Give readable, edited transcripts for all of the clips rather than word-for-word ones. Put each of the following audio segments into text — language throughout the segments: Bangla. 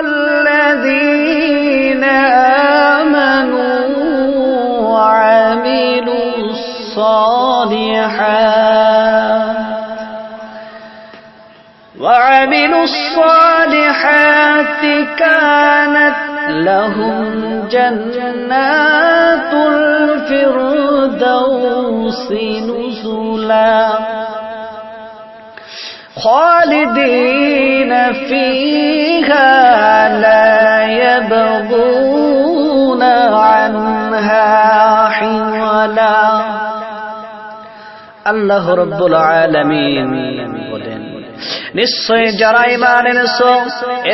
الذين آمنوا وعملوا الصالحات كانت لهم جنات الفردوس نزلا خالدين فيها لا يبغون عنها حولا আল্লাহ রাব্বুল আলামিন বলেন, নিশ্চয় যারা ঈমান এনেছো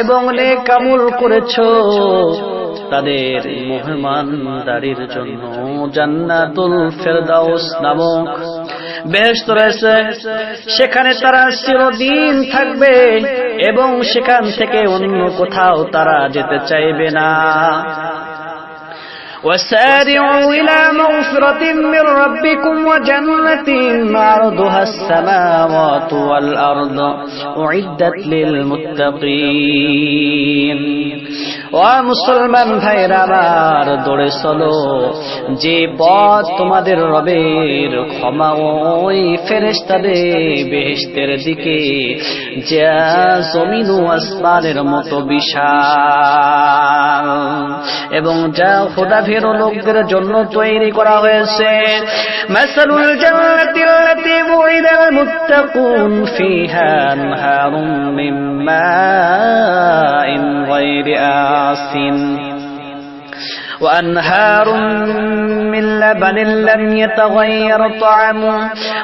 এবং নেক আমল করেছো তাদের মেহমানদারির জন্য জান্নাতুল ফেরদাউস নামক বেহেশত রয়েছে। সেখানে তারা চিরদিন থাকবে এবং সেখান থেকে অন্য কোথাও তারা যেতে চাইবে না। وسارعوا إلى مغفرة من ربكم وجنة عرضها السماوات والأرض أعدت للمتقين মুসলমান ভাইরা আমার, দৌড়ে চলো যে পথ তোমাদের রবের ক্ষমা ওই ফেরেশতাদের বেহেশতের দিকে, যা জমিন ও আসমানের মতো বিশাল এবং যা খোদাভীরু লোকদের জন্য তৈরি করা হয়েছে। মাসালুল জান্নাতিল্লাতী বুইদাল মুত্তাকুন ফিহা আনহারুম মিন মাইন গায়রি আসিন وأنهار من لبن لم يتغير طعمه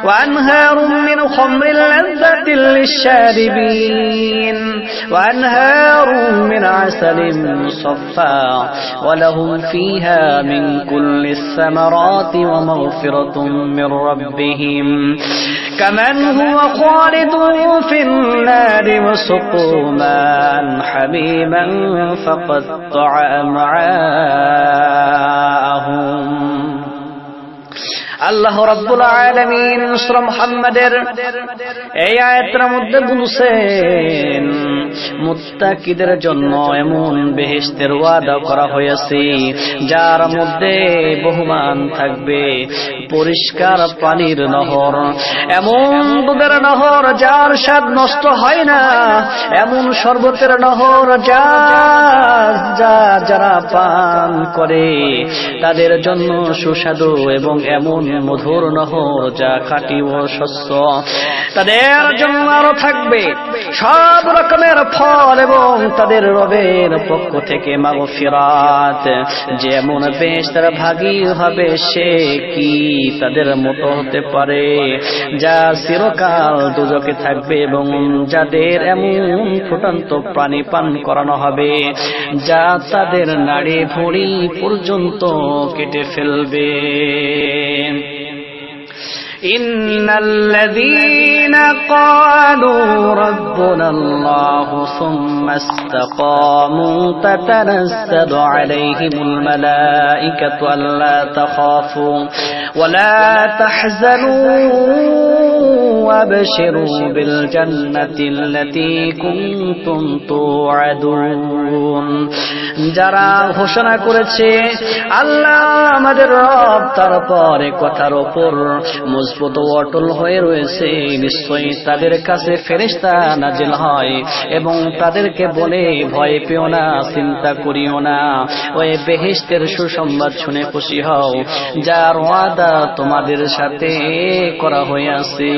وأنهار من خمر لذة للشاربين وأنهار من عسل مصفى ولهم فيها من كل الثمرات ومغفرة من ربهم كمن هو خالد في النار وسقوا ماء حميما فقطع أمعاءهم আল্লাহ রাব্বুল আলামিন সূরা মুহাম্মাদের এই আয়াতের মধ্যে বলেছেন, মুত্তাকিদের জন্য এমন বেহেশতের ওয়াদা করা হয়েছে যার মধ্যে বহুমান থাকবে, পরিষ্কার পানির নহর, এমন দুধের নহর যার স্বাদ নষ্ট হয় না, এমন শরবতের নহর যারা পান করে তাদের জন্য সুস্বাদু, এবং এমন মধুর নহর যা খাঁটি ও স্বচ্ছ, তাদের জন্য আরো থাকবে সব রকমের ফল এবং তাদের রবের পক্ষ থেকে মাগফিরাত। যেমন বেহেশতের ভাগী হবে সে কি তাদের মতো হতে পারে যা চিরকাল দুজকে থাকবে, এবং যাদের এমন ফুটন্ত পানি পান করানো হবে যা তাদের নাড়ি ভুঁড়ি পর্যন্ত কেটে ফেলবে। إن الذين قالوا ربنا الله ثم استقاموا تتنزل عليهم الملائكة ألا تخافوا ولا تحزنوا وابشروا بالجنة التي كنتم توعدون যারা ঘোষণা করেছে আল্লাহ আমাদের রব, তারপর কথার উপর মজবুত ও অটল হয়ে রয়েছে, নিশ্চয়ই তাদের কাছে ফেরেশতা নাজিল হয় এবং তাদেরকে বলে, ভয় পেও না, চিন্তা করিও না, ওই বেহেশতের সুসংবাদ শুনে খুশি হও যার ওয়াদা তোমাদের সাথে করা হয়েছে।